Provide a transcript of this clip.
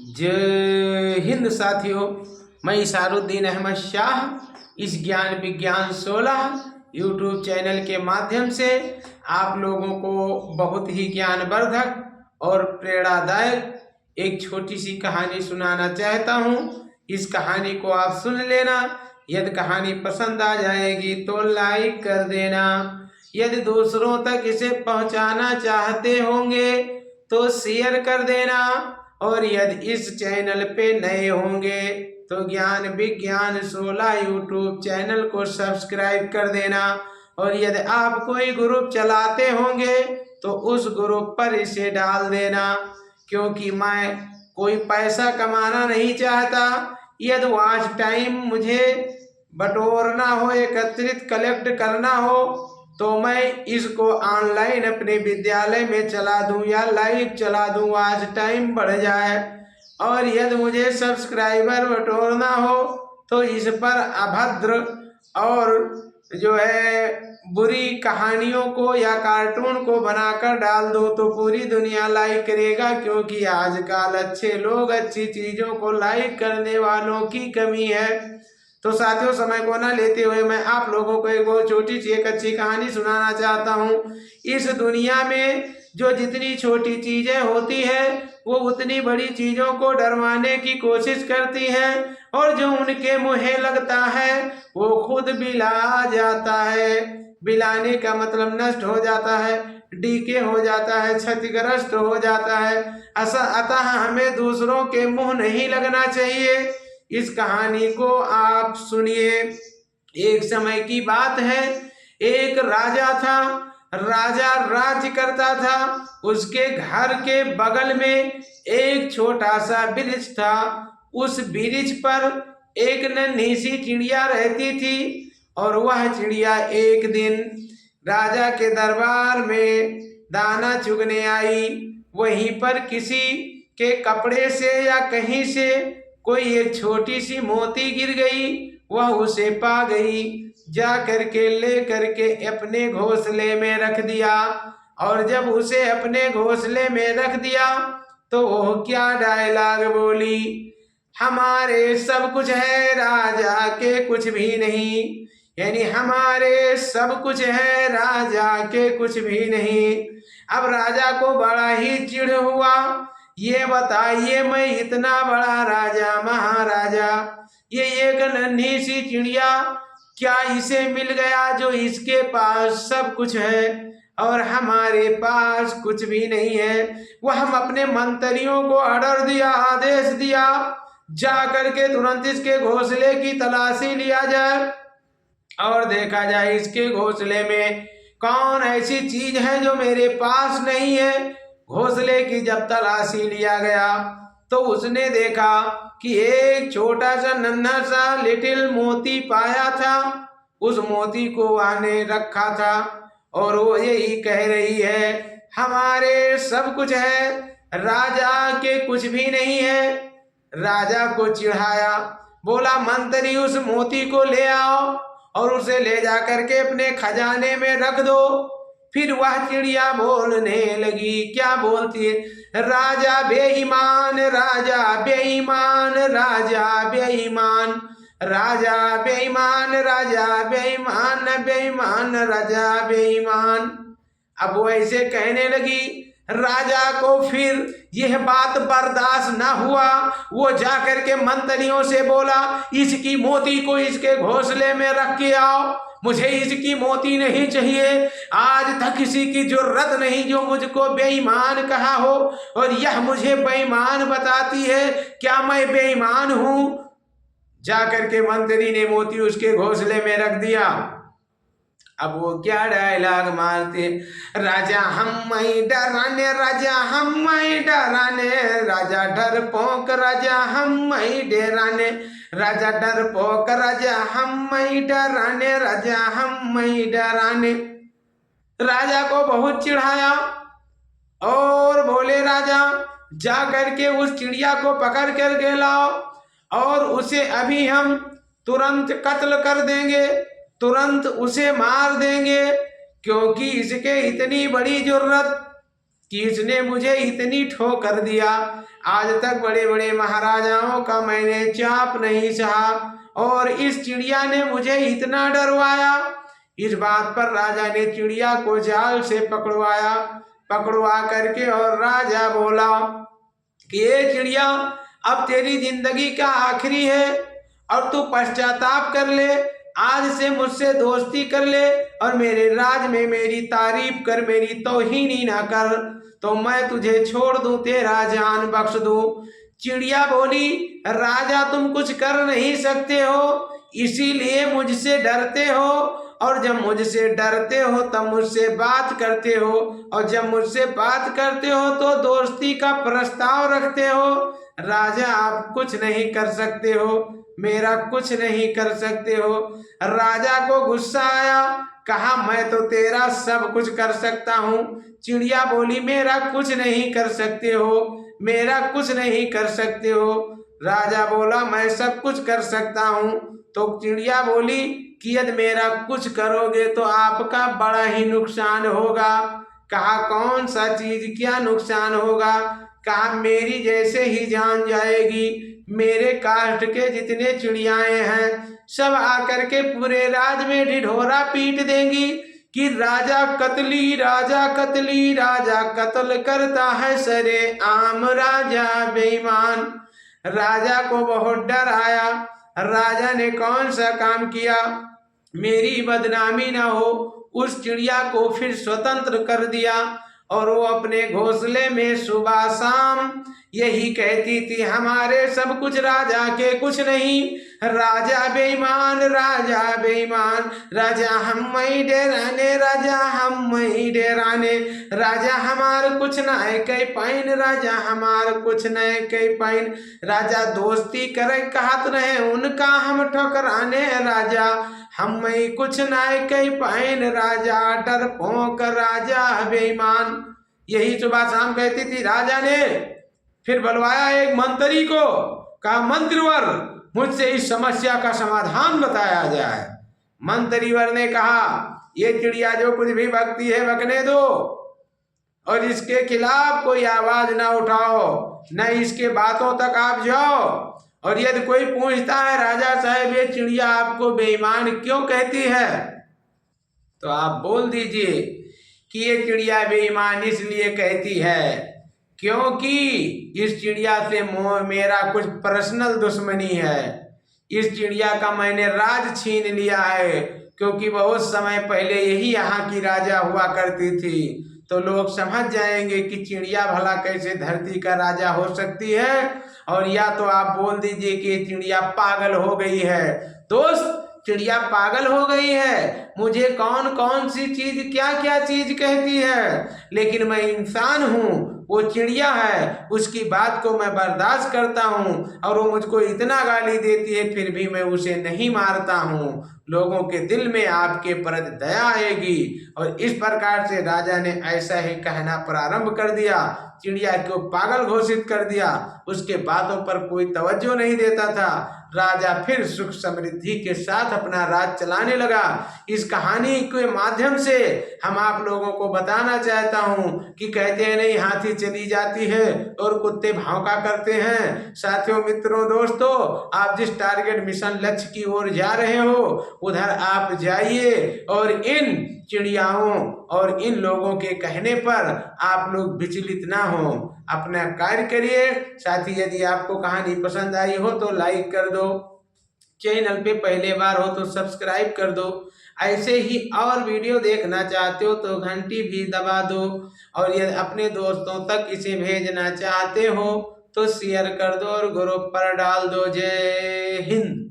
जय हिंद साथियों, मैं इशारुद्दीन अहमद शाह इस ज्ञान विज्ञान 16 यूट्यूब चैनल के माध्यम से आप लोगों को बहुत ही ज्ञानवर्धक और प्रेरणादायक एक छोटी सी कहानी सुनाना चाहता हूँ। इस कहानी को आप सुन लेना। यदि कहानी पसंद आ जाएगी तो लाइक कर देना। यदि दूसरों तक इसे पहुँचाना चाहते होंगे तो शेयर कर देना। और यदि इस चैनल पे नए होंगे तो ज्ञान विज्ञान 16 यूट्यूब चैनल को सब्सक्राइब कर देना। और यदि आप कोई ग्रुप चलाते होंगे तो उस ग्रुप पर इसे डाल देना, क्योंकि मैं कोई पैसा कमाना नहीं चाहता। यदि वॉच टाइम मुझे बटोरना हो, एकत्रित कलेक्ट करना हो तो मैं इसको ऑनलाइन अपने विद्यालय में चला दूं या लाइव चला दूं, आज टाइम बढ़ जाए। और यदि मुझे सब्सक्राइबर बटोरना हो तो इस पर अभद्र और जो है बुरी कहानियों को या कार्टून को बनाकर डाल दो तो पूरी दुनिया लाइक करेगा, क्योंकि आजकल अच्छे लोग अच्छी चीज़ों को लाइक करने वालों की कमी है। तो साथियों, समय को न लेते हुए मैं आप लोगों को एक बहुत छोटी सी एक अच्छी कहानी सुनाना चाहता हूँ। इस दुनिया में जो जितनी छोटी चीजें होती है वो उतनी बड़ी चीजों को डरवाने की कोशिश करती हैं, और जो उनके मुँह लगता है वो खुद बिला जाता है। बिलाने का मतलब नष्ट हो जाता है, डीके हो जाता है, क्षतिग्रस्त हो जाता है। अतः हमें दूसरों के मुँह नहीं लगना चाहिए। इस कहानी को आप सुनिए। एक समय की बात है, एक राजा था। राजा राज्य करता था। उसके घर के बगल में एक छोटा सा वृक्ष था। उस वृक्ष पर एक नन्ही सी चिड़िया रहती थी, और वह चिड़िया एक दिन राजा के दरबार में दाना चुगने आई। वहीं पर किसी के कपड़े से या कहीं से कोई एक छोटी सी मोती गिर गई। वह उसे पा गई, जा करके ले करके अपने घोंसले में रख दिया। और जब उसे अपने घोंसले में रख दिया तो वो क्या डायलॉग बोली, हमारे सब कुछ है राजा के कुछ भी नहीं। यानी हमारे सब कुछ है राजा के कुछ भी नहीं। अब राजा को बड़ा ही चिढ़ हुआ। ये बताइए, मैं इतना बड़ा राजा महाराजा, ये एक नन्ही सी चिड़िया, क्या इसे मिल गया जो इसके पास सब कुछ है और हमारे पास कुछ भी नहीं है। वह हम अपने मंत्रियों को ऑर्डर दिया, आदेश दिया, जा करके तुरंत इसके घोंसले की तलाशी लिया जाए और देखा जाए इसके घोंसले में कौन ऐसी चीज है जो मेरे पास नहीं है। घोंसले की जब तलाशी लिया गया तो उसने देखा कि एक छोटा सा नन्हा सा लिटिल मोती पाया था। उस मोती को आने रखा था और वो यही कह रही है, हमारे सब कुछ है, राजा के कुछ भी नहीं है। राजा को चिढ़ाया, बोला मंत्री उस मोती को ले आओ और उसे ले जा करके अपने खजाने में रख दो। फिर वह चिड़िया बोलने लगी, क्या बोलती है, राजा बेईमान, राजा बेईमान, राजा बेईमान, राजा बेईमान, राजा बेईमान, बेईमान राजा बेईमान। अब वो ऐसे कहने लगी। राजा को फिर यह बात बर्दाश्त न हुआ। वो जाकर के मंत्रियों से बोला, इसकी मोती को इसके घोंसले में रख के आओ, मुझे इसकी मोती नहीं चाहिए। आज तक किसी की जरूरत नहीं जो मुझको बेईमान कहा हो, और यह मुझे बेईमान बताती है, क्या मैं बेईमान हूं? जाकर के मंत्री ने मोती उसके घोंसले में रख दिया। अब वो क्या डायलॉग मारते, राजा हम डराने, राजा हम डराने, राजा डरपोक, राजा हम डराने, राजा डरपोक, राजा हम डराने, राजा हम डराने। राजा को बहुत चिढ़ाया और बोले, राजा जा करके उस चिड़िया को पकड़ कर लाओ और उसे अभी हम तुरंत कत्ल कर देंगे, तुरंत उसे मार देंगे, क्योंकि इसके इतनी बड़ी जरूरत कि इसने मुझे इतनी ठोकर दिया, आज तक बड़े बड़े महाराजाओं का मैंने चाप नहीं सहा और इस चिड़िया ने मुझे इतना डरवाया। इस बात पर राजा ने चिड़िया को जाल से पकड़वाया, पकड़वा करके और राजा बोला कि ये चिड़िया, अब तेरी जिंदगी का आखिरी है और तू पश्चाताप कर ले, आज से मुझसे दोस्ती कर ले और मेरे राज में मेरी तारीफ कर, मेरी तौहीन ही ना कर, तो मैं तुझे छोड़ दूं, तेरा जान बख्श दूं। चिड़िया बोली, राजा तुम कुछ कर नहीं सकते हो, इसीलिए मुझसे डरते हो और जब मुझसे डरते हो तब मुझसे बात करते हो और जब मुझसे बात करते हो तो दोस्ती का प्रस्ताव रखते हो। राजा आप कुछ नहीं कर सकते हो, मेरा कुछ नहीं कर सकते हो। राजा को गुस्सा आया, कहा मैं तो तेरा सब कुछ कर सकता हूँ। चिड़िया बोली, मेरा कुछ नहीं कर सकते हो, मेरा कुछ नहीं कर सकते हो। राजा बोला, मैं सब कुछ कर सकता हूँ। तो चिड़िया बोली कि यदि मेरा कुछ करोगे तो आपका बड़ा ही नुकसान होगा। कहा कौन सा चीज, क्या नुकसान होगा? कहा मेरी जैसे ही जान जाएगी, मेरे कास्ट के जितने चिड़ियाएं हैं सब आकर के पूरे राज में ढिढोरा पीट देंगी कि राजा कतली, राजा कतली, राजा कत्ल करता है सरे आम, राजा बेईमान। राजा को बहुत डर आया। राजा ने कौन सा काम किया, मेरी बदनामी ना हो, उस चिड़िया को फिर स्वतंत्र कर दिया और वो अपने घोंसले में सुबह शाम यही कहती थी, हमारे सब कुछ राजा के कुछ नहीं, राजा बेईमान, राजा बेईमान, राजा हम मई डेराने, राजा हम मई डेराने, राजा हमार कुछ न है कई पाइन, राजा हमार कुछ न है कई पाइन, राजा दोस्ती करे कहत रहे उनका हम ठकराने, राजा हम मई कुछ न है कई पाइन, राजा डरपोक, राजा बेईमान। यही सुबह शाम कहती थी। राजा ने फिर बुलवाया एक मंत्री को, कहा मंत्रीवर मुझसे इस समस्या का समाधान बताया जाए। मंत्रीवर ने कहा ये चिड़िया जो कुछ भी बकती है बकने दो और इसके खिलाफ कोई आवाज ना उठाओ, न इसके बातों तक आप जाओ, और यदि कोई पूछता है राजा साहब ये चिड़िया आपको बेईमान क्यों कहती है, तो आप बोल दीजिए कि ये चिड़िया बेईमान इसलिए कहती है क्योंकि इस चिड़िया से मेरा कुछ पर्सनल दुश्मनी है। इस चिड़िया का मैंने राज छीन लिया है, क्योंकि बहुत समय पहले यही यहाँ की राजा हुआ करती थी। तो लोग समझ जाएंगे कि चिड़िया भला कैसे धरती का राजा हो सकती है। और या तो आप बोल दीजिए कि चिड़िया पागल हो गई है। दोस्त, चिड़िया पागल हो गई है, मुझे कौन कौन सी चीज क्या क्या चीज कहती है, लेकिन मैं इंसान हूँ, वो चिड़िया है, उसकी बात को मैं बर्दाश्त करता हूँ और वो मुझको इतना गाली देती है फिर भी मैं उसे नहीं मारता हूँ। लोगों के दिल में आपके प्रति दया आएगी। और इस प्रकार से राजा ने ऐसा ही कहना प्रारंभ कर दिया, चिड़िया को पागल घोषित कर दिया। उसके बातों पर कोई तवज्जो नहीं देता था। राजा फिर सुख समृद्धि के साथ अपना राज चलाने लगा। इस कहानी के माध्यम से हम आप लोगों को बताना चाहता हूँ कि कहते हैं नहीं हाथी चली जाती है और कुत्ते भौंका करते हैं। साथियों, मित्रों, दोस्तों, आप जिस टारगेट मिशन लक्ष्य की ओर जा रहे हो उधर आप जाइए और इन चिड़ियाओं और इन लोगों के कहने पर आप लोग विचलित ना हो, अपना कार्य करिए। साथ ही यदि आपको कहानी पसंद आई हो तो लाइक कर दो, चैनल पे पहले बार हो तो सब्सक्राइब कर दो। ऐसे ही और वीडियो देखना चाहते हो तो घंटी भी दबा दो, और यदि अपने दोस्तों तक इसे भेजना चाहते हो तो शेयर कर दो और ग्रुप पर डाल दो। जय हिंद।